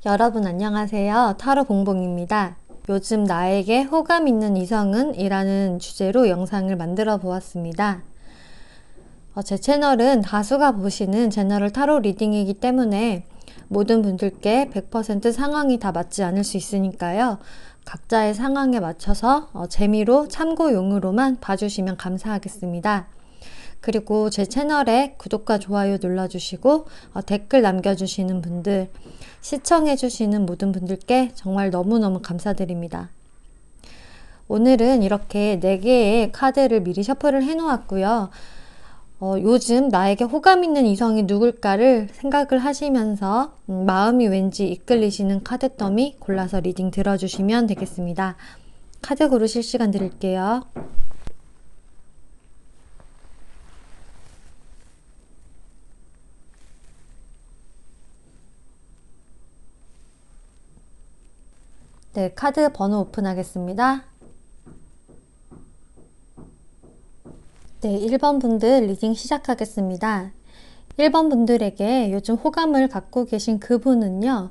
여러분 안녕하세요. 타로 봉봉입니다. 요즘 나에게 호감 있는 이성은? 이라는 주제로 영상을 만들어 보았습니다. 제 채널은 다수가 보시는 제너럴 타로 리딩이기 때문에 모든 분들께 100% 상황이 다 맞지 않을 수 있으니까요. 각자의 상황에 맞춰서 재미로 참고용으로만 봐주시면 감사하겠습니다. 그리고 제 채널에 구독과 좋아요 눌러주시고 댓글 남겨주시는 분들, 시청해주시는 모든 분들께 정말 너무너무 감사드립니다. 오늘은 이렇게 4개의 카드를 미리 셔플을 해놓았고요. 요즘 나에게 호감 있는 이성이 누굴까를 생각을 하시면서 마음이 왠지 이끌리시는 카드 더미 골라서 리딩 들어주시면 되겠습니다. 카드 고르실 시간 드릴게요. 네, 카드 번호 오픈하겠습니다. 네, 1번 분들 리딩 시작하겠습니다. 1번 분들에게 요즘 호감을 갖고 계신 그분은요,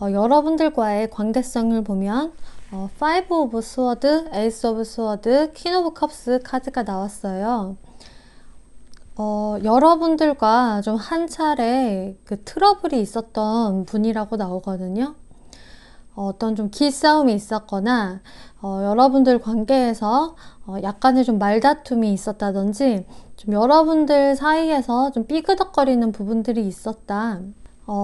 여러분들과의 관계성을 보면 Five of Swords, Ace of Swords, Queen of Cups 카드가 나왔어요. 여러분들과 좀 한 차례 그 트러블이 있었던 분이라고 나오거든요. 어떤 좀 기싸움이 있었거나 여러분들 관계에서 약간의 좀 말다툼이 있었다든지 좀 여러분들 사이에서 좀 삐그덕거리는 부분들이 있었다.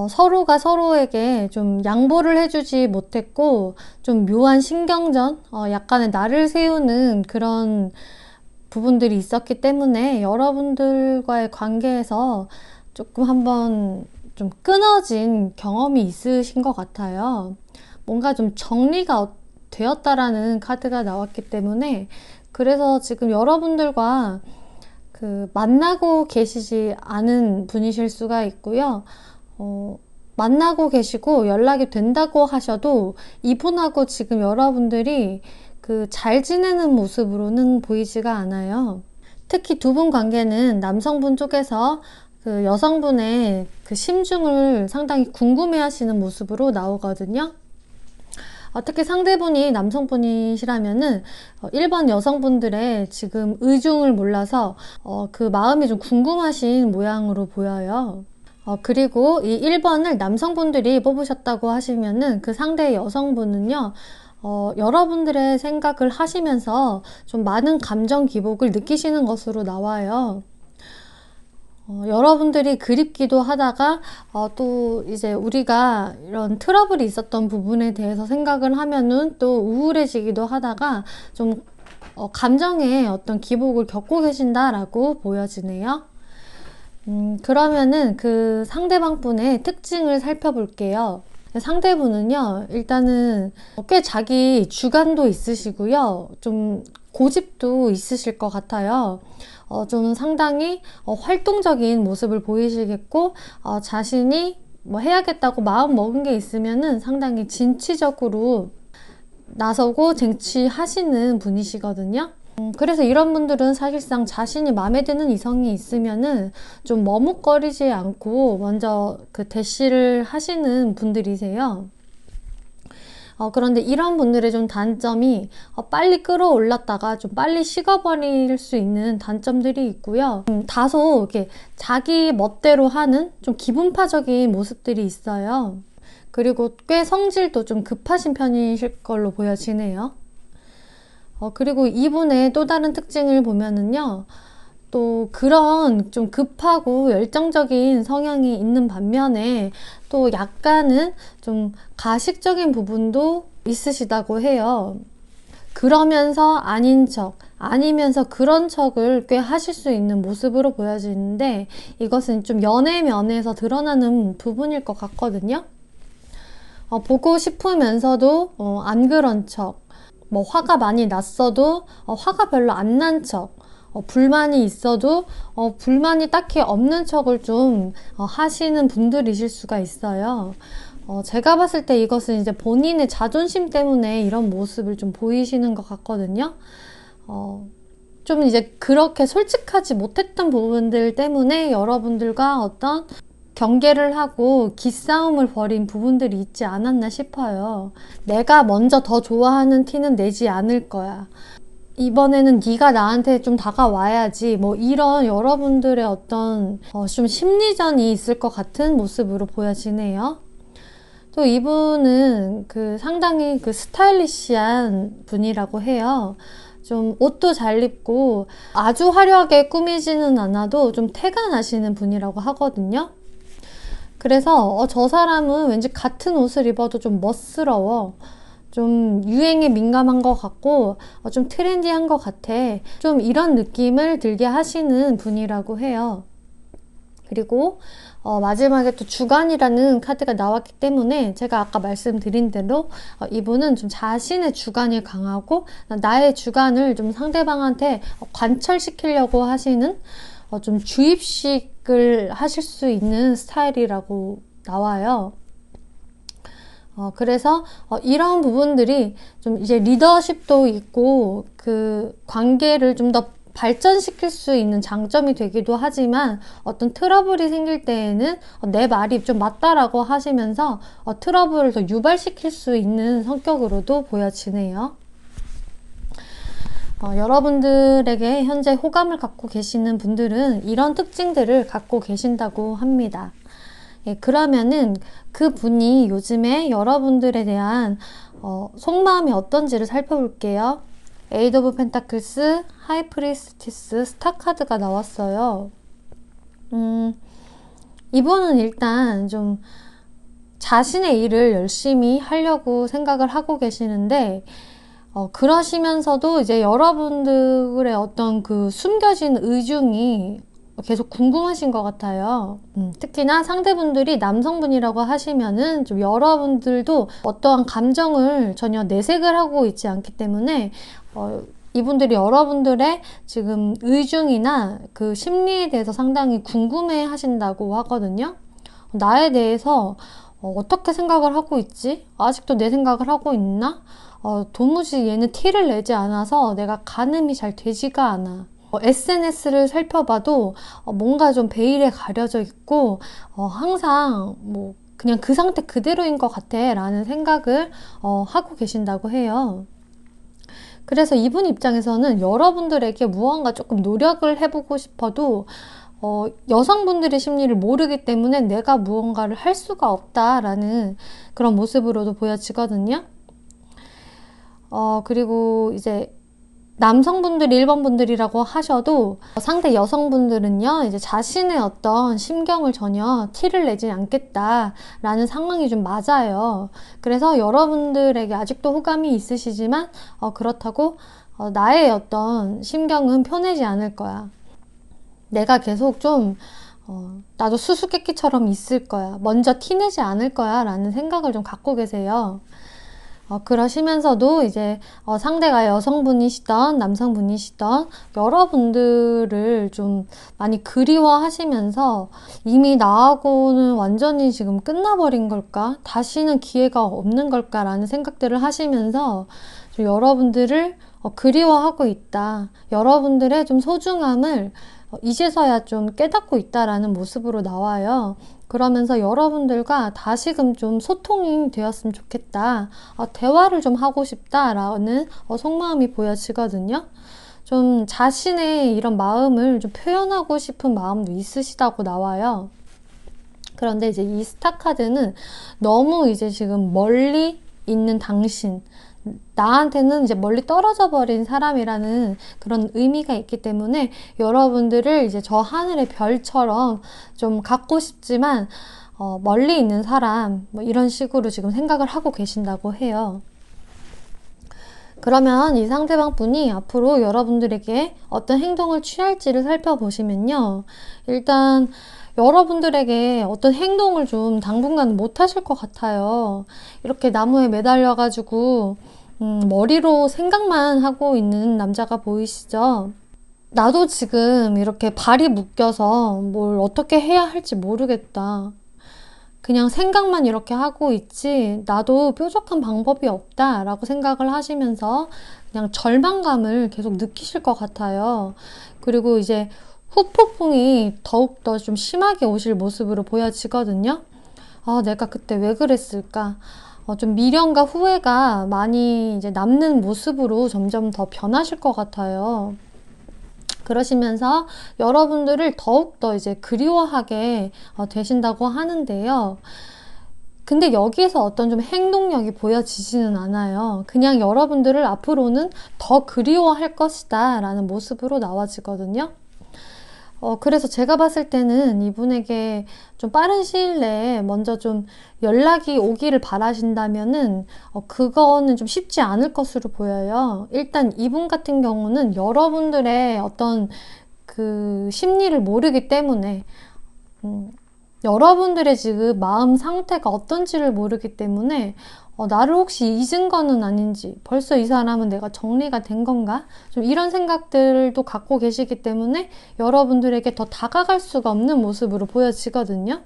서로가 서로에게 좀 양보를 해주지 못했고 좀 묘한 신경전, 약간의 날을 세우는 그런 부분들이 있었기 때문에 여러분들과의 관계에서 조금 한번 좀 끊어진 경험이 있으신 것 같아요. 뭔가 좀 정리가 되었다라는 카드가 나왔기 때문에 그래서 지금 여러분들과 만나고 계시지 않은 분이실 수가 있고요. 만나고 계시고 연락이 된다고 하셔도 이분하고 지금 여러분들이 잘 지내는 모습으로는 보이지가 않아요. 특히 두 분 관계는 남성분 쪽에서 여성분의 심중을 상당히 궁금해 하시는 모습으로 나오거든요. 특히 상대분이 남성분이시라면은 1번 여성분들의 지금 의중을 몰라서 그 마음이 좀 궁금하신 모양으로 보여요. 그리고 이 1번을 남성분들이 뽑으셨다고 하시면은 그 상대의 여성분은요, 여러분들의 생각을 하시면서 좀 많은 감정 기복을 느끼시는 것으로 나와요. 여러분들이 그립기도 하다가 또 이제 우리가 이런 트러블이 있었던 부분에 대해서 생각을 하면은 또 우울해지기도 하다가 좀 감정의 어떤 기복을 겪고 계신다라고 보여지네요. 그러면은 그 상대방 분의 특징을 살펴볼게요. 상대분은요, 일단은 꽤 자기 주관도 있으시고요. 좀 고집도 있으실 것 같아요. 좀 상당히 활동적인 모습을 보이시겠고, 자신이 뭐 해야겠다고 마음 먹은 게 있으면은 상당히 진취적으로 나서고 쟁취하시는 분이시거든요. 그래서 이런 분들은 사실상 자신이 마음에 드는 이성이 있으면은 좀 머뭇거리지 않고 먼저 대시를 하시는 분들이세요. 그런데 이런 분들의 좀 단점이 빨리 끌어올랐다가 좀 빨리 식어버릴 수 있는 단점들이 있고요. 다소 이렇게 자기 멋대로 하는 좀 기분파적인 모습들이 있어요. 그리고 꽤 성질도 좀 급하신 편이실 걸로 보여지네요. 그리고 이분의 또 다른 특징을 보면은요, 또 그런 좀 급하고 열정적인 성향이 있는 반면에 또 약간은 좀 가식적인 부분도 있으시다고 해요. 그러면서 아닌 척, 아니면서 그런 척을 꽤 하실 수 있는 모습으로 보여지는데 이것은 좀 연애 면에서 드러나는 부분일 것 같거든요. 보고 싶으면서도 안 그런 척, 뭐 화가 많이 났어도 화가 별로 안 난 척, 불만이 있어도 불만이 딱히 없는 척을 좀 하시는 분들이실 수가 있어요. 제가 봤을 때 이것은 이제 본인의 자존심 때문에 이런 모습을 좀 보이시는 것 같거든요. 좀 이제 그렇게 솔직하지 못했던 부분들 때문에 여러분들과 어떤 경계를 하고 기싸움을 벌인 부분들이 있지 않았나 싶어요. 내가 먼저 더 좋아하는 티는 내지 않을 거야. 이번에는 네가 나한테 좀 다가와야지. 뭐 이런 여러분들의 어떤 좀 심리전이 있을 것 같은 모습으로 보여지네요. 또 이분은 상당히 스타일리시한 분이라고 해요. 좀 옷도 잘 입고 아주 화려하게 꾸미지는 않아도 좀 태가 나시는 분이라고 하거든요. 그래서 저 사람은 왠지 같은 옷을 입어도 좀 멋스러워. 좀 유행에 민감한 것 같고 좀 트렌디한 것 같아. 좀 이런 느낌을 들게 하시는 분이라고 해요. 그리고 마지막에 또 주관이라는 카드가 나왔기 때문에 제가 아까 말씀드린 대로 이분은 좀 자신의 주관이 강하고 나의 주관을 좀 상대방한테 관철시키려고 하시는 좀 주입식을 하실 수 있는 스타일이라고 나와요. 그래서 이런 부분들이 좀 이제 리더십도 있고 관계를 좀 더 발전시킬 수 있는 장점이 되기도 하지만 어떤 트러블이 생길 때에는 내 말이 좀 맞다라고 하시면서 트러블을 더 유발시킬 수 있는 성격으로도 보여지네요. 여러분들에게 현재 호감을 갖고 계시는 분들은 이런 특징들을 갖고 계신다고 합니다. 예, 그러면은 그분이 요즘에 여러분들에 대한 속마음이 어떤지를 살펴볼게요. 에이드 오브 펜타클스, 하이프리스티스, 스타 카드가 나왔어요. 이분은 일단 좀 자신의 일을 열심히 하려고 생각을 하고 계시는데 그러시면서도 이제 여러분들의 어떤 숨겨진 의중이 계속 궁금하신 것 같아요. 특히나 상대분들이 남성분이라고 하시면은 좀 여러분들도 어떠한 감정을 전혀 내색을 하고 있지 않기 때문에 이분들이 여러분들의 지금 의중이나 심리에 대해서 상당히 궁금해 하신다고 하거든요. 나에 대해서 어떻게 생각을 하고 있지? 아직도 내 생각을 하고 있나? 도무지 얘는 티를 내지 않아서 내가 가늠이 잘 되지가 않아. SNS를 살펴봐도 뭔가 좀 베일에 가려져 있고 항상 뭐 그냥 그 상태 그대로인 것 같아 라는 생각을 하고 계신다고 해요. 그래서 이분 입장에서는 여러분들에게 무언가 조금 노력을 해보고 싶어도 여성분들의 심리를 모르기 때문에 내가 무언가를 할 수가 없다라는 그런 모습으로도 보여지거든요. 그리고 이제 남성분들이 1번 분들이라고 하셔도 상대 여성분들은요, 이제 자신의 어떤 심경을 전혀 티를 내지 않겠다라는 상황이 좀 맞아요. 그래서 여러분들에게 아직도 호감이 있으시지만 그렇다고 나의 어떤 심경은 표내지 않을 거야. 내가 계속 좀 나도 수수께끼처럼 있을 거야. 먼저 티내지 않을 거야 라는 생각을 좀 갖고 계세요. 그러시면서도 이제 상대가 여성분이시던 남성분이시던 여러분들을 좀 많이 그리워하시면서 이미 나하고는 완전히 지금 끝나버린 걸까? 다시는 기회가 없는 걸까? 라는 생각들을 하시면서 좀 여러분들을 그리워하고 있다. 여러분들의 좀 소중함을 이제서야 좀 깨닫고 있다라는 모습으로 나와요. 그러면서 여러분들과 다시금 좀 소통이 되었으면 좋겠다. 대화를 좀 하고 싶다라는 속마음이 보여지거든요. 좀 자신의 이런 마음을 좀 표현하고 싶은 마음도 있으시다고 나와요. 그런데 이제 이 스타 카드는 너무 이제 지금 멀리 있는 당신, 나한테는 이제 멀리 떨어져 버린 사람이라는 그런 의미가 있기 때문에 여러분들을 이제 저 하늘의 별처럼 좀 갖고 싶지만 멀리 있는 사람 뭐 이런 식으로 지금 생각을 하고 계신다고 해요. 그러면 이 상대방 분이 앞으로 여러분들에게 어떤 행동을 취할지를 살펴보시면요. 일단 여러분들에게 어떤 행동을 좀 당분간 못 하실 것 같아요. 이렇게 나무에 매달려 가지고 머리로 생각만 하고 있는 남자가 보이시죠? 나도 지금 이렇게 발이 묶여서 뭘 어떻게 해야 할지 모르겠다. 그냥 생각만 이렇게 하고 있지 나도 뾰족한 방법이 없다 라고 생각을 하시면서 그냥 절망감을 계속 느끼실 것 같아요. 그리고 이제 후폭풍이 더욱더 좀 심하게 오실 모습으로 보여지거든요. 내가 그때 왜 그랬을까? 좀 미련과 후회가 많이 이제 남는 모습으로 점점 더 변하실 것 같아요. 그러시면서 여러분들을 더욱더 이제 그리워하게 되신다고 하는데요. 근데 여기에서 어떤 좀 행동력이 보여지지는 않아요. 그냥 여러분들을 앞으로는 더 그리워할 것이다 라는 모습으로 나와지거든요. 그래서 제가 봤을 때는 이분에게 좀 빠른 시일 내에 먼저 좀 연락이 오기를 바라신다면은 그거는 좀 쉽지 않을 것으로 보여요. 일단 이분 같은 경우는 여러분들의 어떤 그 심리를 모르기 때문에 여러분들의 지금 마음 상태가 어떤지를 모르기 때문에 나를 혹시 잊은 거는 아닌지, 벌써 이 사람은 내가 정리가 된 건가? 좀 이런 생각들도 갖고 계시기 때문에 여러분들에게 더 다가갈 수가 없는 모습으로 보여지거든요.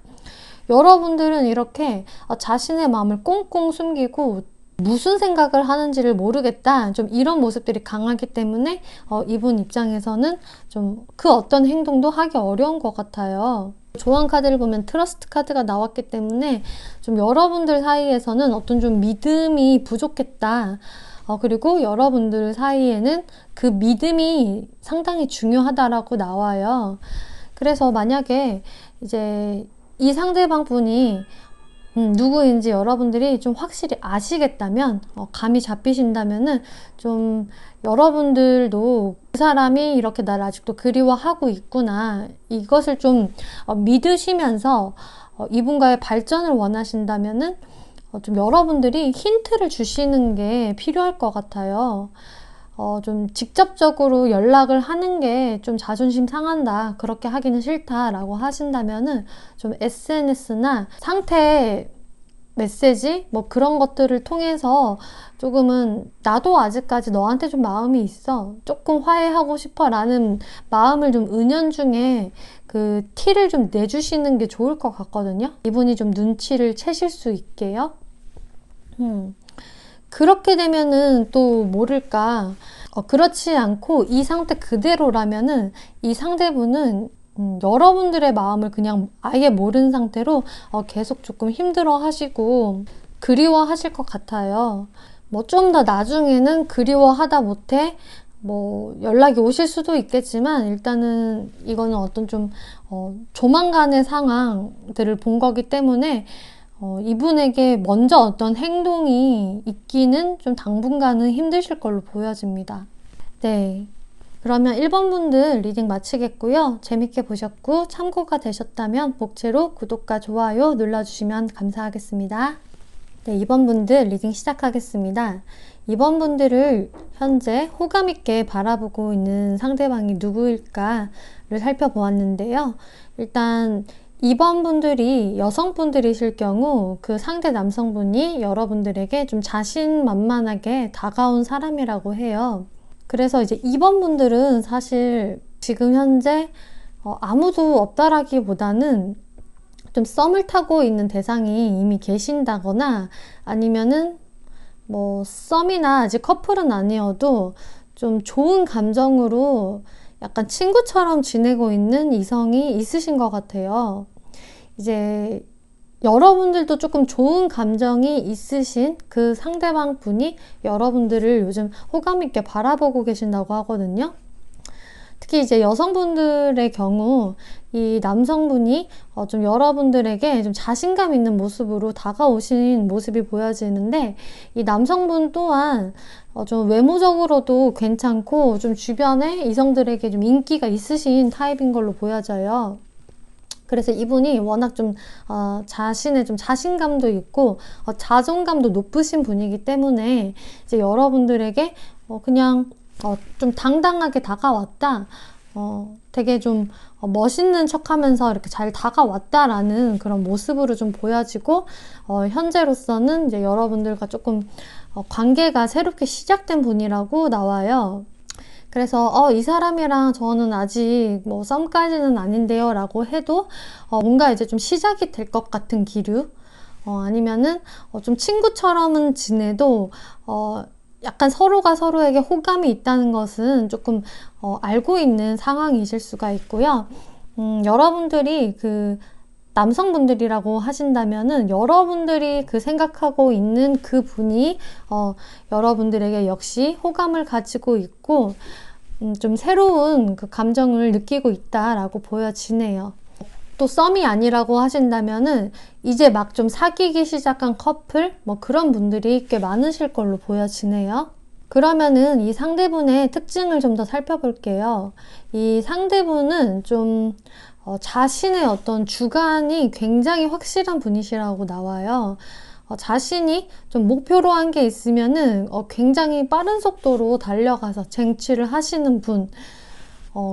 여러분들은 이렇게 자신의 마음을 꽁꽁 숨기고 무슨 생각을 하는지를 모르겠다. 좀 이런 모습들이 강하기 때문에 이분 입장에서는 좀 그 어떤 행동도 하기 어려운 것 같아요. 조언 카드를 보면 트러스트 카드가 나왔기 때문에 좀 여러분들 사이에서는 어떤 좀 믿음이 부족했다. 그리고 여러분들 사이에는 그 믿음이 상당히 중요하다라고 나와요. 그래서 만약에 이제 이 상대방 분이 누구인지 여러분들이 좀 확실히 아시겠다면, 감이 잡히신다면은 좀 여러분들도 그 사람이 이렇게 나를 아직도 그리워하고 있구나. 이것을 좀 믿으시면서 이분과의 발전을 원하신다면은 좀 여러분들이 힌트를 주시는 게 필요할 것 같아요. 좀 직접적으로 연락을 하는 게 좀 자존심 상한다. 그렇게 하기는 싫다. 라고 하신다면은 좀 SNS나 상태 메시지 뭐 그런 것들을 통해서 조금은 나도 아직까지 너한테 좀 마음이 있어. 조금 화해하고 싶어. 라는 마음을 좀 은연중에 그 티를 좀 내주시는 게 좋을 것 같거든요. 이분이 좀 눈치를 채실 수 있게요. 그렇게 되면은 또 모를까. 그렇지 않고 이 상태 그대로라면은 이 상대분은 여러분들의 마음을 그냥 아예 모르는 상태로 계속 조금 힘들어 하시고 그리워 하실 것 같아요. 뭐 좀 더 나중에는 그리워하다 못해 뭐 연락이 오실 수도 있겠지만 일단은 이거는 어떤 좀 조만간의 상황들을 본 거기 때문에 이분에게 먼저 어떤 행동이 있기는 좀 당분간은 힘드실 걸로 보여집니다. 네. 그러면 1번 분들 리딩 마치겠고요. 재밌게 보셨고 참고가 되셨다면 복채로 구독과 좋아요 눌러주시면 감사하겠습니다. 네, 2번 분들 리딩 시작하겠습니다. 2번 분들을 현재 호감 있게 바라보고 있는 상대방이 누구일까를 살펴보았는데요. 일단 2번 분들이 여성분들이실 경우 그 상대 남성분이 여러분들에게 좀 자신만만하게 다가온 사람이라고 해요. 그래서 이제 2번 분들은 사실 지금 현재 아무도 없다라기보다는 좀 썸을 타고 있는 대상이 이미 계신다거나 아니면은 뭐 썸이나 아직 커플은 아니어도 좀 좋은 감정으로 약간 친구처럼 지내고 있는 이성이 있으신 것 같아요. 이제 여러분들도 조금 좋은 감정이 있으신 그 상대방 분이 여러분들을 요즘 호감 있게 바라보고 계신다고 하거든요. 특히 이제 여성분들의 경우 이 남성분이 좀 여러분들에게 좀 자신감 있는 모습으로 다가오신 모습이 보여지는데 이 남성분 또한 좀 외모적으로도 괜찮고 좀 주변에 이성들에게 좀 인기가 있으신 타입인 걸로 보여져요. 그래서 이분이 워낙 좀 자신의 좀 자신감도 있고 자존감도 높으신 분이기 때문에 이제 여러분들에게 그냥 좀 당당하게 다가왔다. 되게 좀 멋있는 척하면서 이렇게 잘 다가왔다라는 그런 모습으로 좀 보여지고 현재로서는 이제 여러분들과 조금 관계가 새롭게 시작된 분이라고 나와요. 그래서 이 사람이랑 저는 아직 뭐 썸까지는 아닌데요 라고 해도 뭔가 이제 좀 시작이 될 것 같은 기류 아니면은 좀 친구처럼은 지내도 약간 서로가 서로에게 호감이 있다는 것은 조금 알고 있는 상황이실 수가 있고요. 여러분들이 그 남성분들이라고 하신다면은 여러분들이 그 생각하고 있는 그 분이 여러분들에게 역시 호감을 가지고 있고 좀 새로운 그 감정을 느끼고 있다라고 보여지네요. 또 썸이 아니라고 하신다면은 이제 막 좀 사귀기 시작한 커플 뭐 그런 분들이 꽤 많으실 걸로 보여지네요. 그러면은 이 상대분의 특징을 좀 더 살펴볼게요. 이 상대분은 좀 자신의 어떤 주관이 굉장히 확실한 분이시라고 나와요. 자신이 좀 목표로 한 게 있으면은 굉장히 빠른 속도로 달려가서 쟁취를 하시는 분,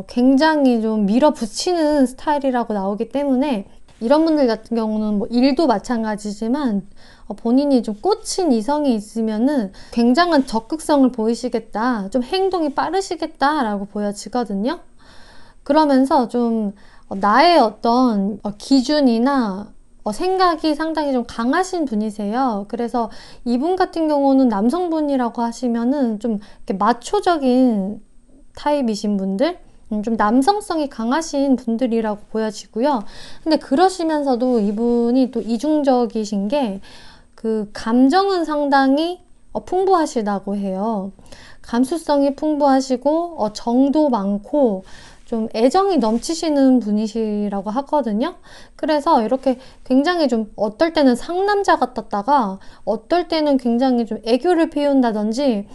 굉장히 좀 밀어붙이는 스타일이라고 나오기 때문에 이런 분들 같은 경우는 뭐 일도 마찬가지지만 본인이 좀 꽂힌 이성이 있으면은 굉장한 적극성을 보이시겠다, 좀 행동이 빠르시겠다라고 보여지거든요. 그러면서 좀 나의 어떤 기준이나 생각이 상당히 좀 강하신 분이세요. 그래서 이분 같은 경우는 남성분이라고 하시면은 좀 이렇게 마초적인 타입이신 분들, 좀 남성성이 강하신 분들이라고 보여지고요. 근데 그러시면서도 이분이 또 이중적이신 게 그 감정은 상당히 풍부하시다고 해요. 감수성이 풍부하시고 정도 많고 좀 애정이 넘치시는 분이시라고 하거든요. 그래서 이렇게 굉장히 좀 어떨 때는 상남자 같았다가 어떨 때는 굉장히 좀 애교를 피운다든지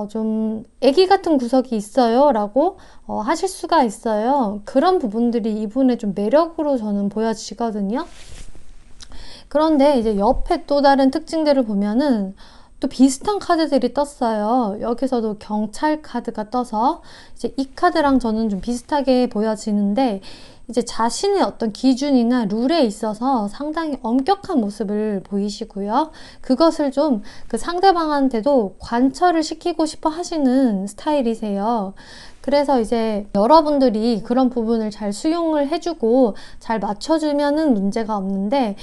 좀 애기 같은 구석이 있어요 라고 하실 수가 있어요. 그런 부분들이 이분의 좀 매력으로 저는 보여지거든요. 그런데 이제 옆에 또 다른 특징들을 보면은 또 비슷한 카드들이 떴어요. 여기서도 경찰 카드가 떠서 이제 이 카드랑 저는 좀 비슷하게 보여지는데 이제 자신의 어떤 기준이나 룰에 있어서 상당히 엄격한 모습을 보이시고요. 그것을 좀 그 상대방한테도 관철을 시키고 싶어 하시는 스타일이세요. 그래서 이제 여러분들이 그런 부분을 잘 수용을 해주고 잘 맞춰주면은 문제가 없는데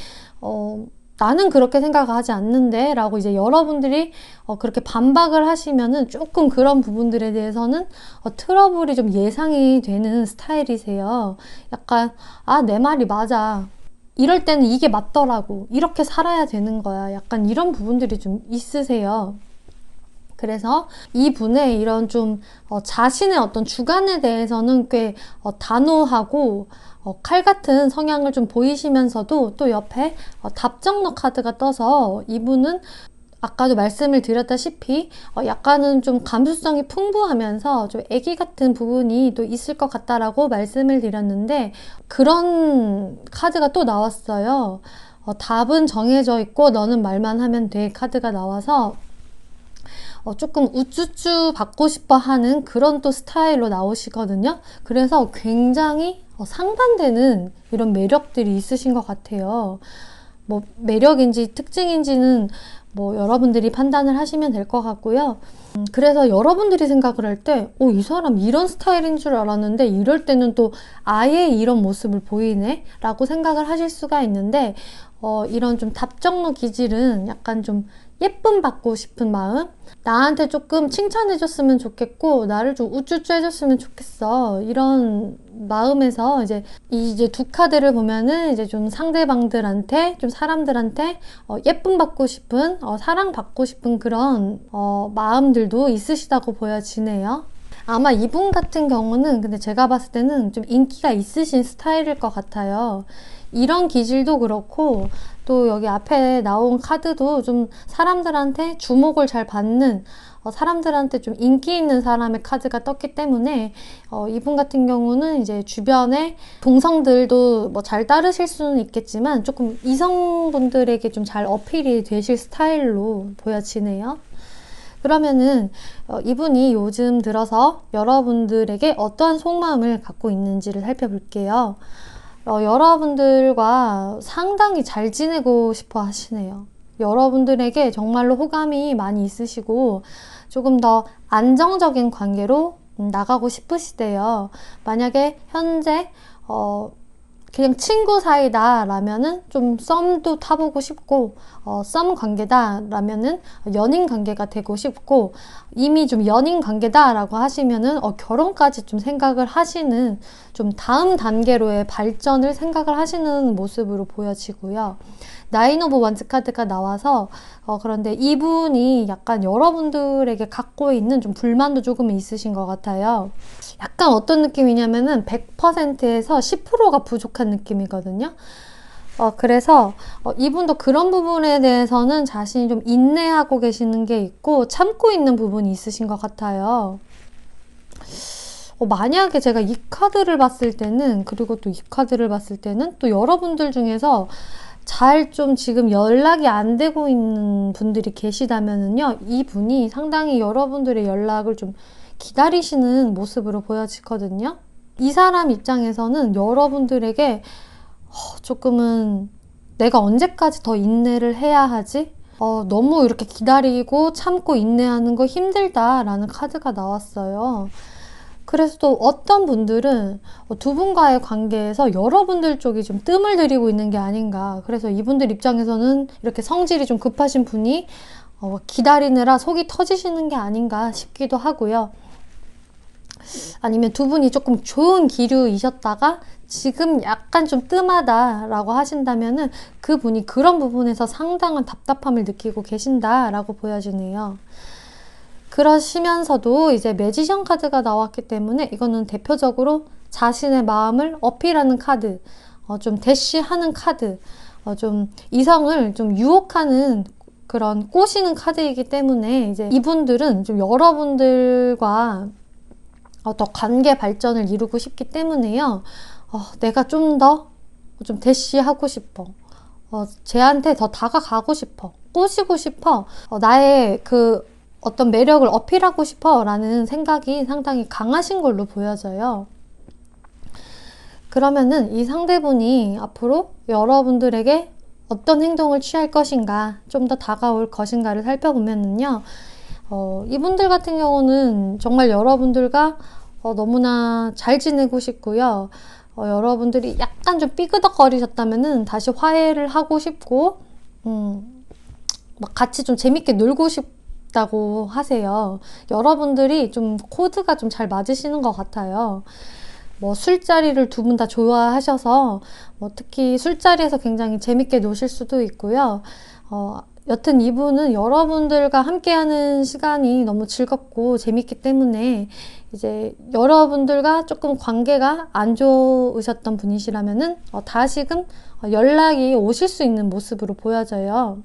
나는 그렇게 생각하지 않는데 라고 이제 여러분들이 그렇게 반박을 하시면은 조금 그런 부분들에 대해서는 트러블이 좀 예상이 되는 스타일이세요. 약간 내 말이 맞아, 이럴 때는 이게 맞더라고, 이렇게 살아야 되는 거야, 약간 이런 부분들이 좀 있으세요. 그래서 이분의 이런 좀 자신의 어떤 주관에 대해서는 꽤 단호하고 칼 같은 성향을 좀 보이시면서도 또 옆에 답정너 카드가 떠서 이분은 아까도 말씀을 드렸다시피 약간은 좀 감수성이 풍부하면서 좀 애기 같은 부분이 또 있을 것 같다라고 말씀을 드렸는데 그런 카드가 또 나왔어요. 답은 정해져 있고 너는 말만 하면 돼 카드가 나와서 조금 우쭈쭈 받고 싶어 하는 그런 또 스타일로 나오시거든요. 그래서 굉장히 상반되는 이런 매력들이 있으신 것 같아요. 뭐 매력인지 특징인지는 뭐 여러분들이 판단을 하시면 될 것 같고요. 그래서 여러분들이 생각을 할 때 이 사람 이런 스타일인 줄 알았는데 이럴 때는 또 아예 이런 모습을 보이네 라고 생각을 하실 수가 있는데 이런 좀 답정너 기질은 약간 좀 예쁨 받고 싶은 마음, 나한테 조금 칭찬해 줬으면 좋겠고 나를 좀 우쭈쭈 해줬으면 좋겠어, 이런 마음에서 이제 두 카드를 보면은 이제 좀 상대방들한테, 좀 사람들한테 예쁨 받고 싶은, 사랑 받고 싶은 그런 마음들도 있으시다고 보여지네요. 아마 이분 같은 경우는 근데 제가 봤을 때는 좀 인기가 있으신 스타일일 것 같아요. 이런 기질도 그렇고 또 여기 앞에 나온 카드도 좀 사람들한테 주목을 잘 받는, 사람들한테 좀 인기 있는 사람의 카드가 떴기 때문에 이분 같은 경우는 이제 주변에 동성들도 뭐 잘 따르실 수는 있겠지만 조금 이성분들에게 좀 잘 어필이 되실 스타일로 보여지네요. 그러면은 이분이 요즘 들어서 여러분들에게 어떠한 속마음을 갖고 있는지를 살펴볼게요. 여러분들과 상당히 잘 지내고 싶어 하시네요. 여러분들에게 정말로 호감이 많이 있으시고 조금 더 안정적인 관계로 나가고 싶으시대요. 만약에 현재 그냥 친구 사이다 라면은 좀 썸도 타보고 싶고, 썸 관계다 라면은 연인 관계가 되고 싶고, 이미 좀 연인 관계다 라고 하시면은 결혼까지 좀 생각을 하시는, 좀 다음 단계로의 발전을 생각을 하시는 모습으로 보여지고요. 나인 오브 원즈 카드가 나와서 그런데 이분이 약간 여러분들에게 갖고 있는 좀 불만도 조금 있으신 것 같아요. 약간 어떤 느낌이냐면은 100%에서 10%가 부족한 느낌이거든요. 그래서 이분도 그런 부분에 대해서는 자신이 좀 인내하고 계시는 게 있고 참고 있는 부분이 있으신 것 같아요. 만약에 제가 이 카드를 봤을 때는, 그리고 또 이 카드를 봤을 때는 또 여러분들 중에서 잘 좀 지금 연락이 안 되고 있는 분들이 계시다면은요, 이분이 상당히 여러분들의 연락을 좀 기다리시는 모습으로 보여지거든요. 이 사람 입장에서는 여러분들에게 조금은 내가 언제까지 더 인내를 해야 하지? 너무 이렇게 기다리고 참고 인내하는 거 힘들다라는 카드가 나왔어요. 그래서 또 어떤 분들은 두 분과의 관계에서 여러분들 쪽이 좀 뜸을 들이고 있는 게 아닌가. 그래서 이분들 입장에서는 이렇게 성질이 좀 급하신 분이 기다리느라 속이 터지시는 게 아닌가 싶기도 하고요. 아니면 두 분이 조금 좋은 기류이셨다가 지금 약간 좀 뜸하다라고 하신다면은 그분이 그런 부분에서 상당한 답답함을 느끼고 계신다라고 보여지네요. 그러시면서도 이제 매지션 카드가 나왔기 때문에 이거는 대표적으로 자신의 마음을 어필하는 카드, 좀 대시하는 카드, 좀 이성을 좀 유혹하는 그런 꼬시는 카드이기 때문에 이제 이분들은 좀 여러분들과 더 관계 발전을 이루고 싶기 때문에요. 내가 좀 더 좀 대시하고 싶어. 쟤한테 더 다가가고 싶어. 꼬시고 싶어. 나의 그 어떤 매력을 어필하고 싶어 라는 생각이 상당히 강하신 걸로 보여져요. 그러면은 이 상대분이 앞으로 여러분들에게 어떤 행동을 취할 것인가, 좀 더 다가올 것인가를 살펴보면은요, 이분들 같은 경우는 정말 여러분들과 너무나 잘 지내고 싶고요. 여러분들이 약간 좀 삐그덕거리셨다면은 다시 화해를 하고 싶고, 막 같이 좀 재밌게 놀고 싶다고 하세요. 여러분들이 좀 코드가 좀 잘 맞으시는 것 같아요. 뭐 술자리를 두 분 다 좋아하셔서 특히 술자리에서 굉장히 재밌게 노실 수도 있고요. 여튼 이분은 여러분들과 함께하는 시간이 너무 즐겁고 재밌기 때문에 이제 여러분들과 조금 관계가 안 좋으셨던 분이시라면은 다시금 연락이 오실 수 있는 모습으로 보여져요.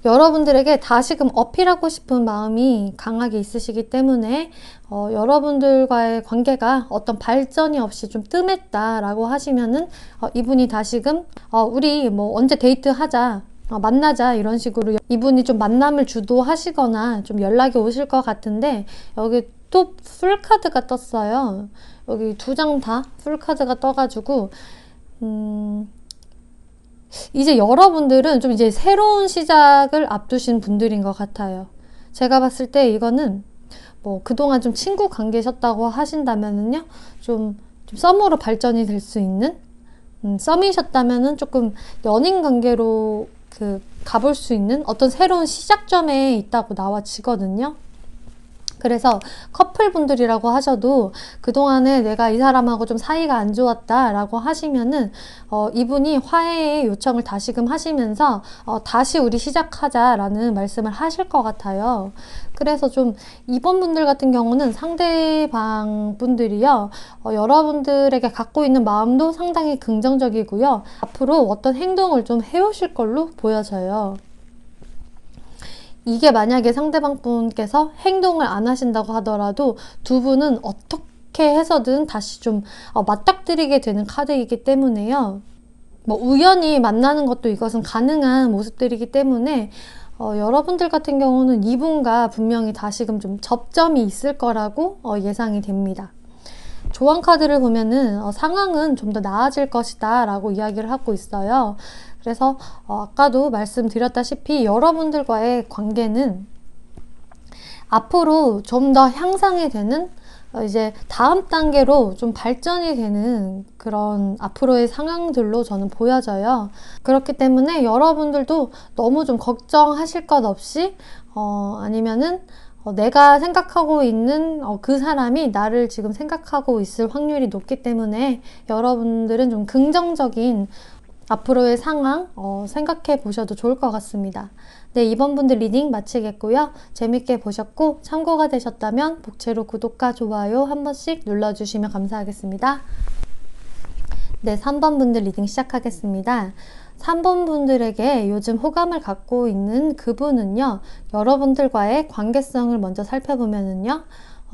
여러분들에게 다시금 어필하고 싶은 마음이 강하게 있으시기 때문에 여러분들과의 관계가 어떤 발전이 없이 좀 뜸했다라고 하시면은 이분이 다시금 우리 뭐 언제 데이트하자, 만나자 이런 식으로 이분이 좀 만남을 주도하시거나 좀 연락이 오실 것 같은데, 여기 또 풀카드가 떴어요. 여기 두 장 다 풀카드가 떠가지고 이제 여러분들은 좀 이제 새로운 시작을 앞두신 분들인 것 같아요. 제가 봤을 때 이거는 뭐 그동안 좀 친구 관계셨다고 하신다면은요, 좀 썸으로 발전이 될 수 있는 썸이셨다면은 조금 연인 관계로 가볼 수 있는 어떤 새로운 시작점에 있다고 나와지거든요. 그래서 커플분들이라고 하셔도 그동안에 내가 이 사람하고 좀 사이가 안 좋았다 라고 하시면은 이분이 화해의 요청을 다시금 하시면서 다시 우리 시작하자 라는 말씀을 하실 것 같아요. 그래서 좀 이번 분들 같은 경우는 상대방 분들이요, 여러분들에게 갖고 있는 마음도 상당히 긍정적이고요, 앞으로 어떤 행동을 좀 해오실 걸로 보여져요. 이게 만약에 상대방 분께서 행동을 안 하신다고 하더라도 두 분은 어떻게 해서든 다시 좀 맞닥뜨리게 되는 카드이기 때문에요. 뭐 우연히 만나는 것도 이것은 가능한 모습들이기 때문에 여러분들 같은 경우는 이분과 분명히 다시금 좀 접점이 있을 거라고 예상이 됩니다. 조언 카드를 보면은 상황은 좀 더 나아질 것이다 라고 이야기를 하고 있어요. 그래서 아까도 말씀드렸다시피 여러분들과의 관계는 앞으로 좀 더 향상이 되는 이제 다음 단계로 좀 발전이 되는 그런 앞으로의 상황들로 저는 보여져요. 그렇기 때문에 여러분들도 너무 좀 걱정하실 것 없이 아니면은 내가 생각하고 있는 그 사람이 나를 지금 생각하고 있을 확률이 높기 때문에 여러분들은 좀 긍정적인 앞으로의 상황 생각해 보셔도 좋을 것 같습니다. 네, 이번 분들 리딩 마치겠고요. 재밌게 보셨고 참고가 되셨다면 복채로 구독과 좋아요 한 번씩 눌러주시면 감사하겠습니다. 네, 3번 분들 리딩 시작하겠습니다. 3번 분들에게 요즘 호감을 갖고 있는 그분은요, 여러분들과의 관계성을 먼저 살펴보면은요,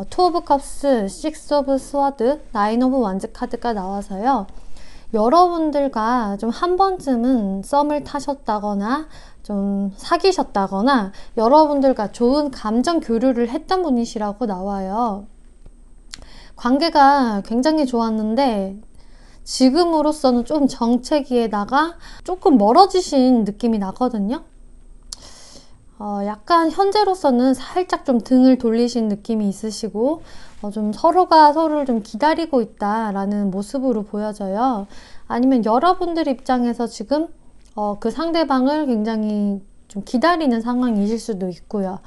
투 오브 컵스, 식스 오브 스워드, 나인 오브 완즈 카드가 나와서요, 여러분들과 좀 한 번쯤은 썸을 타셨다거나 좀 사귀셨다거나 여러분들과 좋은 감정 교류를 했던 분이시라고 나와요. 관계가 굉장히 좋았는데 지금으로서는 좀 정체기에다가 조금 멀어지신 느낌이 나거든요. 약간 현재로서는 살짝 좀 등을 돌리신 느낌이 있으시고 좀 서로가 서로를 좀 기다리고 있다라는 모습으로 보여져요. 아니면 여러분들 입장에서 지금 그 상대방을 굉장히 좀 기다리는 상황이실 수도 있고요.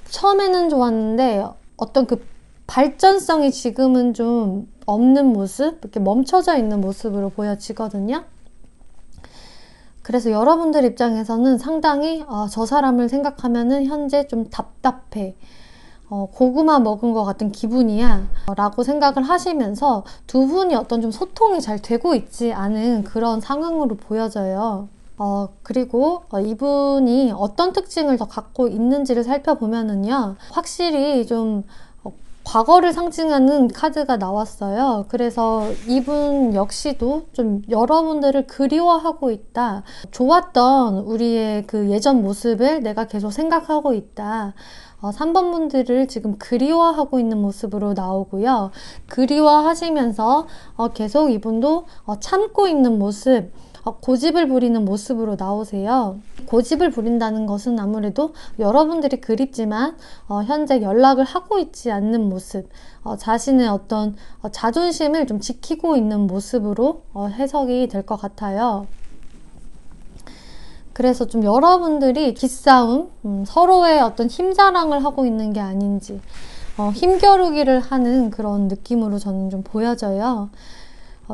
처음에는 좋았는데 어떤 그 발전성이 지금은 좀 없는 모습, 이렇게 멈춰져 있는 모습으로 보여지거든요. 그래서 여러분들 입장에서는 상당히 저 사람을 생각하면은 현재 좀 답답해, 고구마 먹은 것 같은 기분이야 라고 생각을 하시면서 두 분이 어떤 좀 소통이 잘 되고 있지 않은 그런 상황으로 보여져요. 그리고 이분이 어떤 특징을 더 갖고 있는지를 살펴보면은요, 확실히 좀 과거를 상징하는 카드가 나왔어요. 그래서 이분 역시도 좀 여러분들을 그리워하고 있다. 좋았던 우리의 그 예전 모습을 내가 계속 생각하고 있다. 3번 분들을 지금 그리워하고 있는 모습으로 나오고요. 그리워하시면서 계속 이분도 참고 있는 모습, 고집을 부리는 모습으로 나오세요. 고집을 부린다는 것은 아무래도 여러분들이 그립지만 현재 연락을 하고 있지 않는 모습, 자신의 어떤 자존심을 좀 지키고 있는 모습으로 해석이 될 것 같아요. 그래서 좀 여러분들이 기싸움, 서로의 어떤 힘자랑을 하고 있는 게 아닌지, 힘겨루기를 하는 그런 느낌으로 저는 좀 보여져요.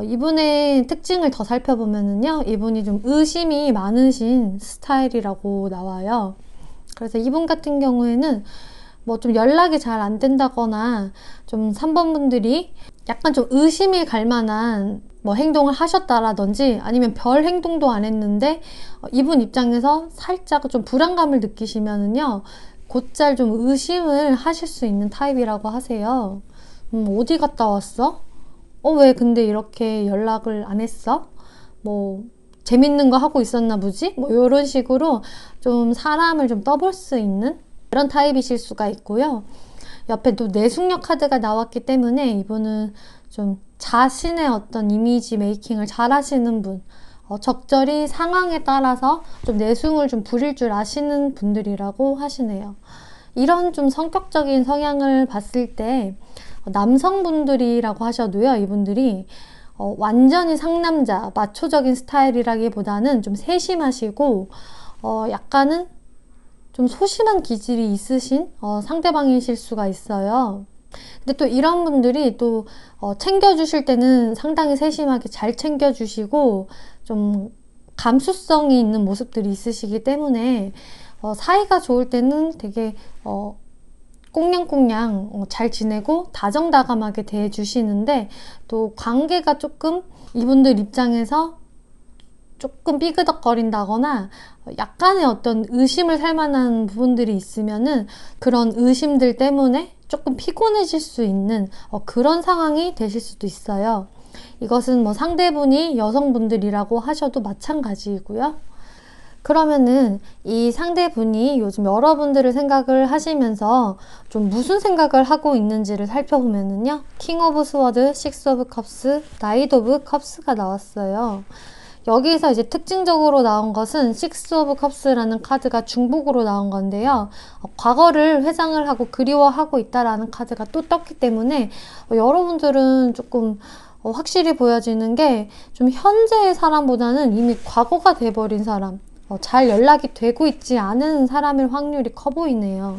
이분의 특징을 더 살펴보면은요, 이분이 좀 의심이 많으신 스타일이라고 나와요. 그래서 이분 같은 경우에는 뭐 좀 연락이 잘 안 된다거나 좀 3번 분들이 약간 좀 의심이 갈 만한 뭐 행동을 하셨다라든지 아니면 별 행동도 안 했는데 이분 입장에서 살짝 좀 불안감을 느끼시면은요, 곧잘 좀 의심을 하실 수 있는 타입이라고 하세요. 어디 갔다 왔어? 왜 근데 이렇게 연락을 안 했어? 뭐 재밌는 거 하고 있었나 보지? 뭐 이런 식으로 좀 사람을 좀 떠볼 수 있는 그런 타입이실 수가 있고요. 옆에 또 내숙녀 카드가 나왔기 때문에 이분은 좀 자신의 어떤 이미지 메이킹을 잘 하시는 분, 적절히 상황에 따라서 좀 내숭을 좀 부릴 줄 아시는 분들이라고 하시네요. 이런 좀 성격적인 성향을 봤을 때 남성분들이라고 하셔도요, 이분들이 완전히 상남자, 마초적인 스타일이라기보다는 좀 세심하시고 약간은 좀 소심한 기질이 있으신 상대방이실 수가 있어요. 근데 또 이런 분들이 또 챙겨주실 때는 상당히 세심하게 잘 챙겨주시고 좀 감수성이 있는 모습들이 있으시기 때문에 사이가 좋을 때는 되게 꽁냥꽁냥 잘 지내고 다정다감하게 대해주시는데, 또 관계가 조금 이분들 입장에서 조금 삐그덕거린다거나 약간의 어떤 의심을 살 만한 부분들이 있으면은 그런 의심들 때문에 조금 피곤해질 수 있는 그런 상황이 되실 수도 있어요. 이것은 뭐 상대분이 여성분들이라고 하셔도 마찬가지이고요. 그러면은 이 상대분이 요즘 여러분들을 생각을 하시면서 좀 무슨 생각을 하고 있는지를 살펴보면은요, 킹 오브 스워드, 식스 오브 컵스, 나이트 오브 컵스가 나왔어요. 여기서 이제 특징적으로 나온 것은 식스 오브 컵스라는 카드가 중복으로 나온 건데요. 과거를 회상을 하고 그리워하고 있다라는 카드가 또 떴기 때문에 여러분들은 조금 확실히 보여지는 게 좀 현재의 사람보다는 이미 과거가 돼버린 사람, 잘 연락이 되고 있지 않은 사람일 확률이 커 보이네요.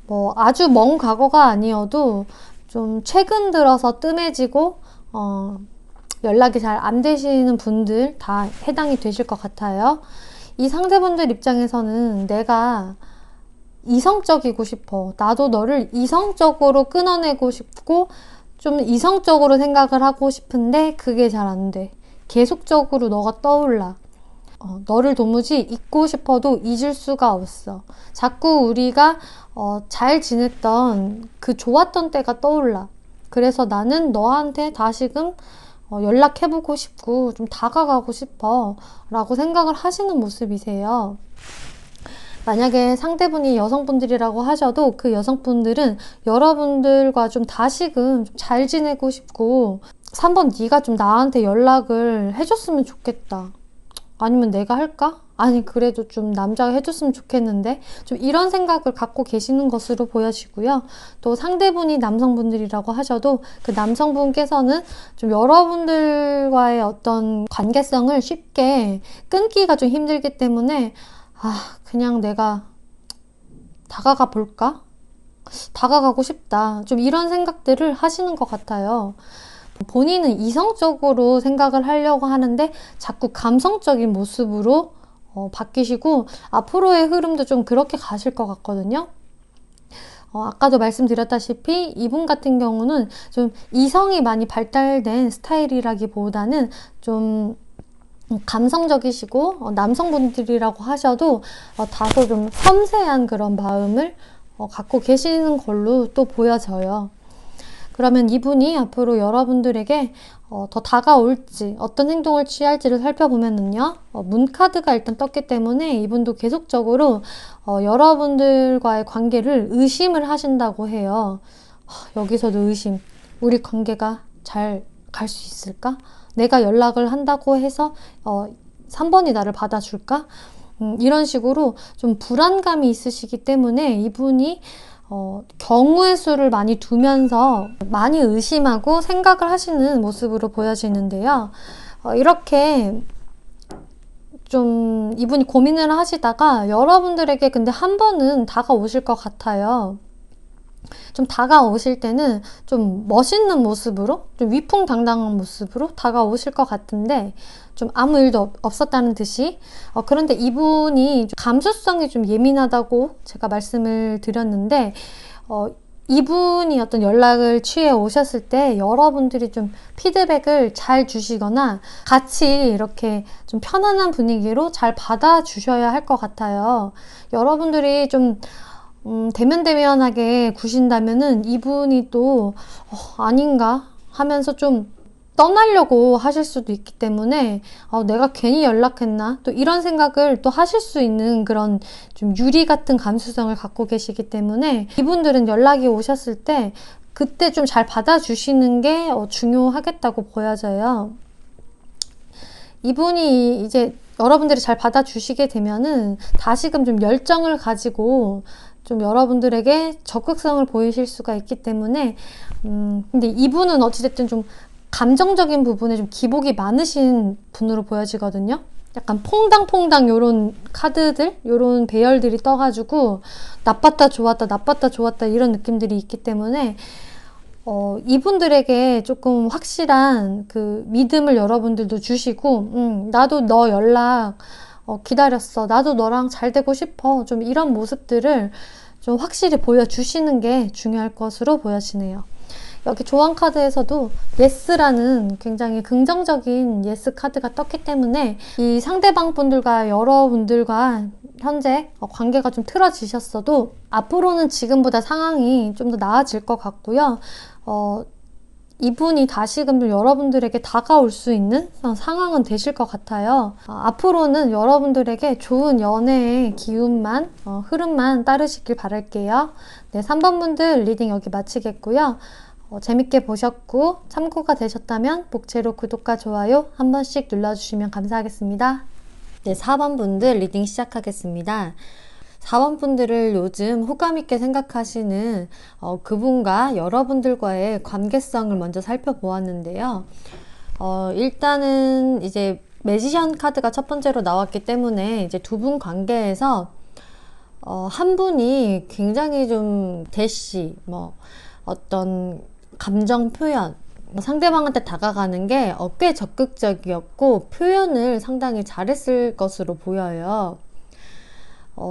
뭐 아주 먼 과거가 아니어도 좀 최근 들어서 뜸해지고 연락이 잘 안 되시는 분들 다 해당이 되실 것 같아요. 이 상대분들 입장에서는 내가 이성적이고 싶어. 나도 너를 이성적으로 끊어내고 싶고 좀 이성적으로 생각을 하고 싶은데 그게 잘 안 돼. 계속적으로 너가 떠올라. 너를 도무지 잊고 싶어도 잊을 수가 없어. 자꾸 우리가 잘 지냈던 그 좋았던 때가 떠올라. 그래서 나는 너한테 다시금 연락해보고 싶고 좀 다가가고 싶어 라고 생각을 하시는 모습이세요. 만약에 상대분이 여성분들이라고 하셔도 그 여성분들은 여러분들과 좀 다시금 좀 잘 지내고 싶고 3번 네가 좀 나한테 연락을 해줬으면 좋겠다. 아니면 내가 할까? 아니 그래도 좀 남자가 해줬으면 좋겠는데 좀 이런 생각을 갖고 계시는 것으로 보여지고요. 또 상대분이 남성분들이라고 하셔도 그 남성분께서는 좀 여러분들과의 어떤 관계성을 쉽게 끊기가 좀 힘들기 때문에 그냥 내가 다가가 볼까? 다가가고 싶다. 좀 이런 생각들을 하시는 것 같아요. 본인은 이성적으로 생각을 하려고 하는데 자꾸 감성적인 모습으로 바뀌시고 앞으로의 흐름도 좀 그렇게 가실 것 같거든요. 아까도 말씀드렸다시피 이분 같은 경우는 좀 이성이 많이 발달된 스타일이라기보다는 좀 감성적이시고 남성분들이라고 하셔도 다소 좀 섬세한 그런 마음을 갖고 계시는 걸로 또 보여져요. 그러면 이분이 앞으로 여러분들에게 더 다가올지 어떤 행동을 취할지를 살펴보면은요. 문카드가 일단 떴기 때문에 이분도 계속적으로 여러분들과의 관계를 의심을 하신다고 해요. 여기서도 의심. 우리 관계가 잘 갈 수 있을까? 내가 연락을 한다고 해서 3번이 나를 받아줄까? 이런 식으로 좀 불안감이 있으시기 때문에 이분이 경우의 수를 많이 두면서 많이 의심하고 생각을 하시는 모습으로 보여지는데요. 이렇게 좀 이분이 고민을 하시다가 여러분들에게 근데 한 번은 다가오실 것 같아요. 좀 다가오실 때는 좀 멋있는 모습으로, 좀 위풍당당한 모습으로 다가오실 것 같은데 좀 아무 일도 없었다는 듯이 그런데 이분이 감수성이 좀 예민하다고 제가 말씀을 드렸는데 이분이 어떤 연락을 취해 오셨을 때 여러분들이 좀 피드백을 잘 주시거나 같이 이렇게 좀 편안한 분위기로 잘 받아주셔야 할 것 같아요. 여러분들이 좀 대면대면하게 구신다면은 이분이 또 아닌가 하면서 좀 떠나려고 하실 수도 있기 때문에 내가 괜히 연락했나 또 이런 생각을 또 하실 수 있는 그런 좀 유리 같은 감수성을 갖고 계시기 때문에 이분들은 연락이 오셨을 때 그때 좀 잘 받아주시는 게 중요하겠다고 보여져요. 이분이 이제 여러분들이 잘 받아주시게 되면은 다시금 좀 열정을 가지고 좀 여러분들에게 적극성을 보이실 수가 있기 때문에 근데 이분은 어찌됐든 좀 감정적인 부분에 좀 기복이 많으신 분으로 보여지거든요. 약간 퐁당퐁당 요런 카드들, 요런 배열들이 떠가지고 나빴다 좋았다 나빴다 좋았다 이런 느낌들이 있기 때문에 이분들에게 조금 확실한 그 믿음을 여러분들도 주시고 나도 너 연락 기다렸어. 나도 너랑 잘 되고 싶어. 좀 이런 모습들을 좀 확실히 보여주시는 게 중요할 것으로 보여지네요. 여기 조언 카드에서도 예스라는 굉장히 긍정적인 예스 카드가 떴기 때문에 이 상대방 분들과 여러분들과 현재 관계가 좀 틀어지셨어도 앞으로는 지금보다 상황이 좀 더 나아질 것 같고요. 이분이 다시금 좀 여러분들에게 다가올 수 있는 상황은 되실 것 같아요. 앞으로는 여러분들에게 좋은 연애의 기운만, 흐름만 따르시길 바랄게요. 네, 3번 분들 리딩 여기 마치겠고요. 재밌게 보셨고 참고가 되셨다면 목채로 구독과 좋아요 한 번씩 눌러주시면 감사하겠습니다. 네, 4번 분들 리딩 시작하겠습니다. 4번 분들을 요즘 호감있게 생각하시는 그분과 여러분들과의 관계성을 먼저 살펴보았는데요. 일단은 이제 매지션 카드가 첫 번째로 나왔기 때문에 이제 두 분 관계에서 한 분이 굉장히 좀 대시, 어떤 감정 표현, 상대방한테 다가가는 게 꽤 적극적이었고 표현을 상당히 잘했을 것으로 보여요.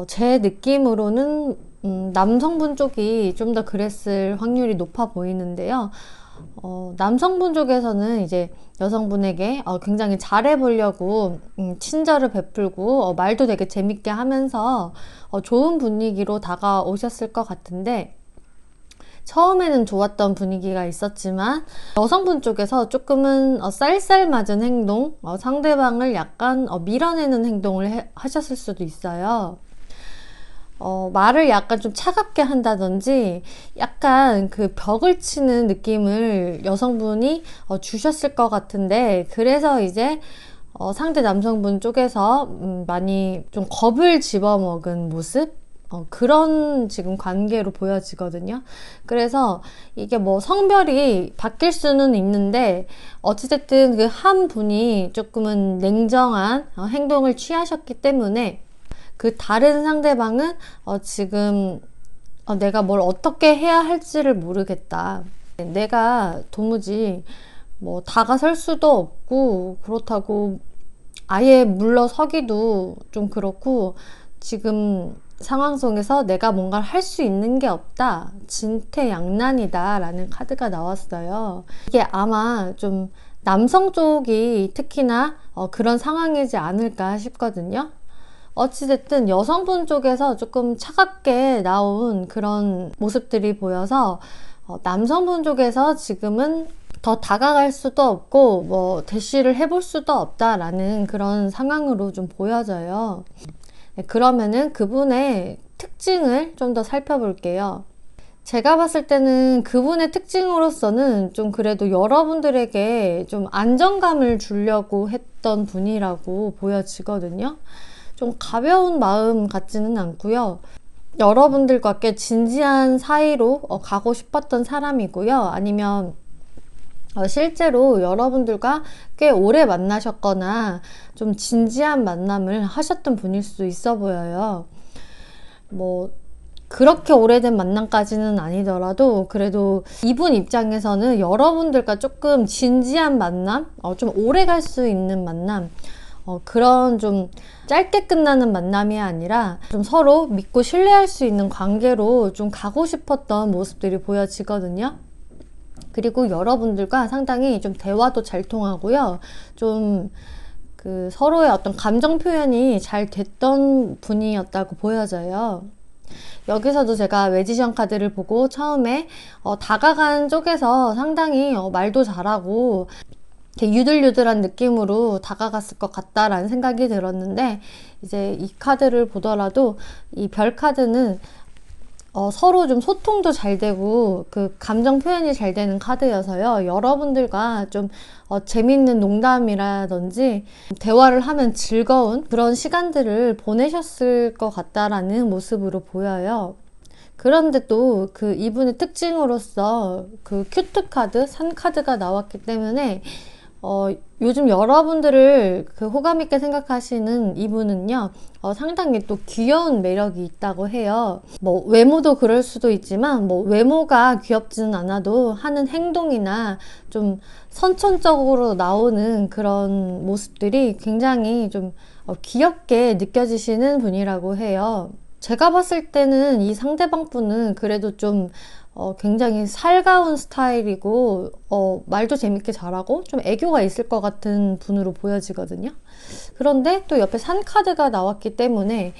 제 느낌으로는 남성분 쪽이 좀 더 그랬을 확률이 높아 보이는데요. 남성분 쪽에서는 이제 여성분에게 굉장히 잘해보려고 친절을 베풀고 말도 되게 재밌게 하면서 좋은 분위기로 다가오셨을 것 같은데, 처음에는 좋았던 분위기가 있었지만 여성분 쪽에서 조금은 쌀쌀맞은 행동, 상대방을 약간 밀어내는 행동을 하셨을 수도 있어요. 말을 약간 좀 차갑게 한다든지 약간 그 벽을 치는 느낌을 여성분이 주셨을 것 같은데, 그래서 이제 상대 남성분 쪽에서 많이 좀 겁을 집어먹은 모습? 그런 지금 관계로 보여지거든요. 그래서 이게 뭐 성별이 바뀔 수는 있는데 어찌됐든 그 한 분이 조금은 냉정한 행동을 취하셨기 때문에 그 다른 상대방은 지금 내가 뭘 어떻게 해야 할지를 모르겠다. 내가 도무지 뭐 다가설 수도 없고 그렇다고 아예 물러서기도 좀 그렇고, 지금 상황 속에서 내가 뭔가를 할 수 있는 게 없다, 진퇴양난이다 라는 카드가 나왔어요. 이게 아마 좀 남성 쪽이 특히나 그런 상황이지 않을까 싶거든요. 어찌됐든 여성분 쪽에서 조금 차갑게 나온 그런 모습들이 보여서 남성분 쪽에서 지금은 더 다가갈 수도 없고 뭐 대시를 해볼 수도 없다라는 그런 상황으로 좀 보여져요. 네, 그러면은 그분의 특징을 좀 더 살펴볼게요. 제가 봤을 때는 그분의 특징으로서는 좀 그래도 여러분들에게 좀 안정감을 주려고 했던 분이라고 보여지거든요. 좀 가벼운 마음 같지는 않고요. 여러분들과 꽤 진지한 사이로 가고 싶었던 사람이고요. 아니면 실제로 여러분들과 꽤 오래 만나셨거나 좀 진지한 만남을 하셨던 분일 수도 있어 보여요. 뭐 그렇게 오래된 만남까지는 아니더라도 그래도 이분 입장에서는 여러분들과 조금 진지한 만남, 좀 오래 갈 수 있는 만남, 그런 좀 짧게 끝나는 만남이 아니라 좀 서로 믿고 신뢰할 수 있는 관계로 좀 가고 싶었던 모습들이 보여지거든요. 그리고 여러분들과 상당히 좀 대화도 잘 통하고요. 좀 그 서로의 어떤 감정 표현이 잘 됐던 분이었다고 보여져요. 여기서도 제가 매지션 카드를 보고 처음에 다가간 쪽에서 상당히 말도 잘하고 이렇게 유들유들한 느낌으로 다가갔을 것 같다라는 생각이 들었는데, 이제 이 카드를 보더라도 이 별 카드는 서로 좀 소통도 잘 되고 그 감정 표현이 잘 되는 카드여서요. 여러분들과 좀 재밌는 농담이라든지 대화를 하면 즐거운 그런 시간들을 보내셨을 것 같다라는 모습으로 보여요. 그런데 또 그 이분의 특징으로서 그 큐트 카드, 산 카드가 나왔기 때문에 요즘 여러분들을 그 호감있게 생각하시는 이분은요, 상당히 또 귀여운 매력이 있다고 해요. 뭐 외모도 그럴 수도 있지만 뭐 외모가 귀엽지는 않아도 하는 행동이나 좀 선천적으로 나오는 그런 모습들이 굉장히 좀 귀엽게 느껴지시는 분이라고 해요. 제가 봤을 때는 이 상대방 분은 그래도 좀 굉장히 살가운 스타일이고 말도 재밌게 잘하고 좀 애교가 있을 것 같은 분으로 보여지거든요. 그런데 또 옆에 산 카드가 나왔기 때문에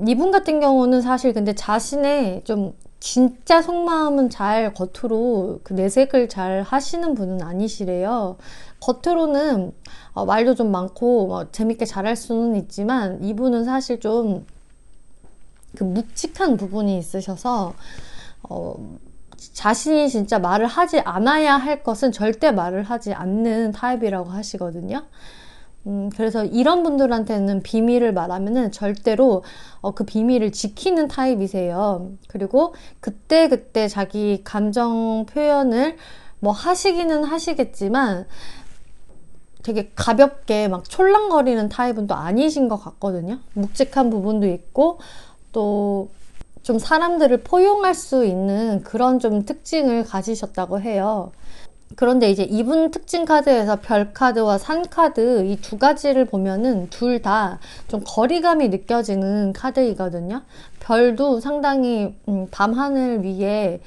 이분 같은 경우는 사실 근데 자신의 좀 진짜 속마음은 잘 겉으로 그 내색을 잘 하시는 분은 아니시래요. 겉으로는 말도 좀 많고 재밌게 잘할 수는 있지만 이분은 사실 좀 그 묵직한 부분이 있으셔서 자신이 진짜 말을 하지 않아야 할 것은 절대 말을 하지 않는 타입이라고 하시거든요. 그래서 이런 분들한테는 비밀을 말하면은 절대로 그 비밀을 지키는 타입이세요. 그리고 그때그때 자기 감정 표현을 뭐 하시기는 하시겠지만 되게 가볍게 막 촐랑거리는 타입은 또 아니신 것 같거든요. 묵직한 부분도 있고 또 좀 사람들을 포용할 수 있는 그런 좀 특징을 가지셨다고 해요. 그런데 이제 이분 특징 카드에서 별 카드와 산 카드 이 두 가지를 보면은 둘 다 좀 거리감이 느껴지는 카드이거든요. 별도 상당히 밤하늘 위에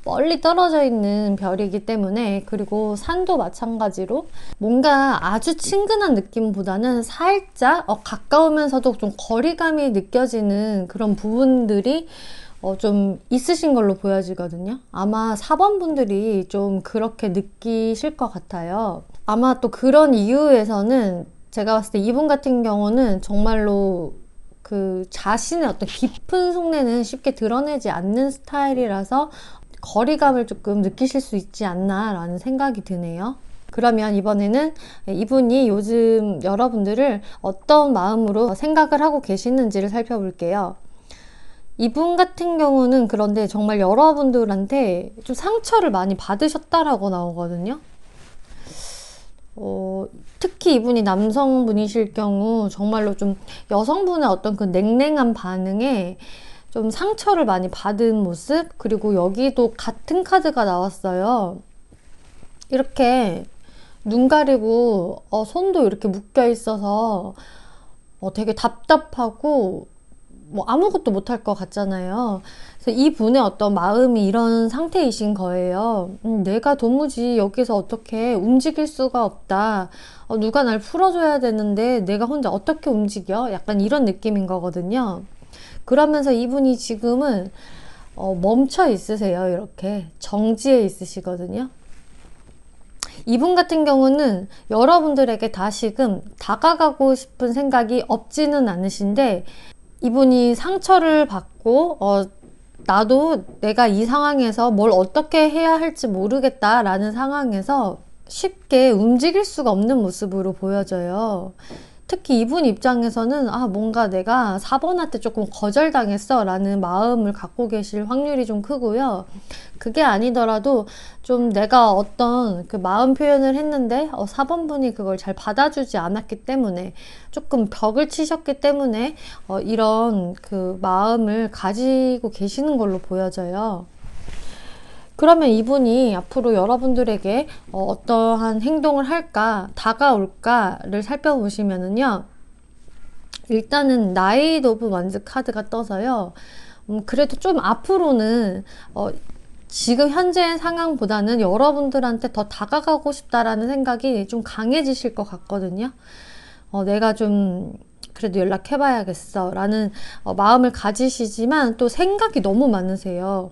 멀리 떨어져 있는 별이기 때문에, 그리고 산도 마찬가지로 뭔가 아주 친근한 느낌보다는 살짝 가까우면서도 좀 거리감이 느껴지는 그런 부분들이 좀 있으신 걸로 보여지거든요. 아마 4번 분들이 좀 그렇게 느끼실 것 같아요. 아마 또 그런 이유에서는 제가 봤을 때 이분 같은 경우는 정말로 그 자신의 어떤 깊은 속내는 쉽게 드러내지 않는 스타일이라서 거리감을 조금 느끼실 수 있지 않나 라는 생각이 드네요. 그러면 이번에는 이분이 요즘 여러분들을 어떤 마음으로 생각을 하고 계시는지를 살펴볼게요. 이분 같은 경우는 그런데 정말 여러분들한테 좀 상처를 많이 받으셨다라고 나오거든요. 특히 이분이 남성분이실 경우 정말로 좀 여성분의 어떤 그 냉랭한 반응에 좀 상처를 많이 받은 모습, 그리고 여기도 같은 카드가 나왔어요. 이렇게 눈 가리고 손도 이렇게 묶여 있어서 되게 답답하고 뭐 아무것도 못할 것 같잖아요. 그래서 이분의 어떤 마음이 이런 상태이신 거예요. 내가 도무지 여기서 어떻게 움직일 수가 없다. 누가 날 풀어줘야 되는데 내가 혼자 어떻게 움직여? 약간 이런 느낌인 거거든요. 그러면서 이분이 지금은 멈춰 있으세요. 이렇게 정지해 있으시거든요. 이분 같은 경우는 여러분들에게 다시금 다가가고 싶은 생각이 없지는 않으신데, 이분이 상처를 받고 나도 내가 이 상황에서 뭘 어떻게 해야 할지 모르겠다라는 상황에서 쉽게 움직일 수가 없는 모습으로 보여져요. 특히 이분 입장에서는 뭔가 내가 4번한테 조금 거절당했어 라는 마음을 갖고 계실 확률이 좀 크고요. 그게 아니더라도 좀 내가 어떤 그 마음 표현을 했는데 4번 분이 그걸 잘 받아주지 않았기 때문에, 조금 벽을 치셨기 때문에 이런 그 마음을 가지고 계시는 걸로 보여져요. 그러면 이분이 앞으로 여러분들에게 어떠한 행동을 할까, 다가올까를 살펴보시면은요. 일단은 나이트 오브 완즈 카드가 떠서요. 그래도 좀 앞으로는 지금 현재의 상황보다는 여러분들한테 더 다가가고 싶다라는 생각이 좀 강해지실 것 같거든요. 내가 좀 그래도 연락해봐야겠어 라는 마음을 가지시지만 또 생각이 너무 많으세요.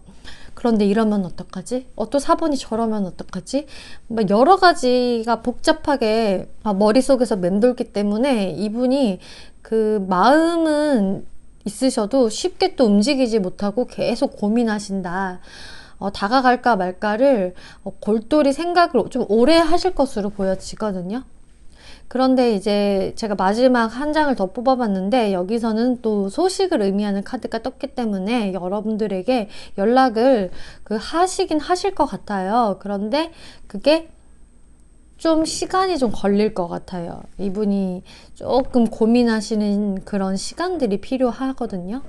그런데 이러면 어떡하지? 또 4번이 저러면 어떡하지? 여러 가지가 복잡하게 머릿속에서 맴돌기 때문에 이분이 그 마음은 있으셔도 쉽게 또 움직이지 못하고 계속 고민하신다. 다가갈까 말까를 골똘히 생각을 좀 오래 하실 것으로 보여지거든요. 그런데 이제 제가 마지막 한 장을 더 뽑아봤는데, 여기서는 또 소식을 의미하는 카드가 떴기 때문에 여러분들에게 연락을 하시긴 하실 것 같아요. 그런데 그게 좀 시간이 좀 걸릴 것 같아요. 이분이 조금 고민하시는 그런 시간들이 필요하거든요.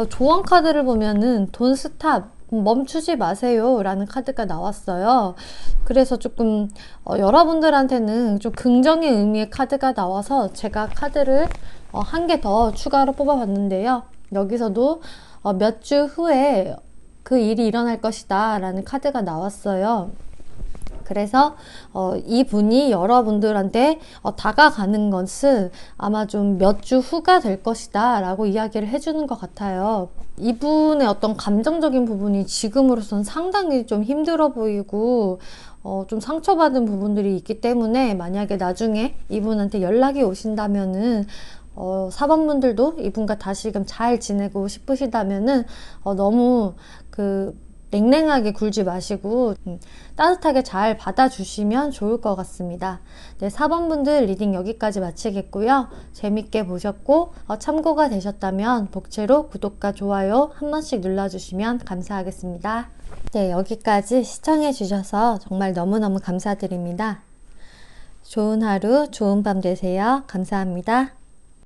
조언 카드를 보면은 돈 스탑, 멈추지 마세요 라는 카드가 나왔어요. 그래서 조금 여러분들한테는 좀 긍정의 의미의 카드가 나와서 제가 카드를 한 개 더 추가로 뽑아봤는데요. 여기서도 몇 주 후에 그 일이 일어날 것이다 라는 카드가 나왔어요. 그래서 이분이 여러분들한테 다가가는 것은 아마 좀 몇 주 후가 될 것이다 라고 이야기를 해주는 것 같아요. 이분의 어떤 감정적인 부분이 지금으로선 상당히 좀 힘들어 보이고 좀 상처받은 부분들이 있기 때문에, 만약에 나중에 이분한테 연락이 오신다면은 4번 분들도 이분과 다시금 잘 지내고 싶으시다면은 너무 냉랭하게 굴지 마시고 따뜻하게 잘 받아주시면 좋을 것 같습니다. 네, 4번 분들 리딩 여기까지 마치겠고요. 재밌게 보셨고 참고가 되셨다면 복채로 구독과 좋아요 한 번씩 눌러주시면 감사하겠습니다. 네, 여기까지 시청해 주셔서 정말 너무너무 감사드립니다. 좋은 하루, 좋은 밤 되세요. 감사합니다.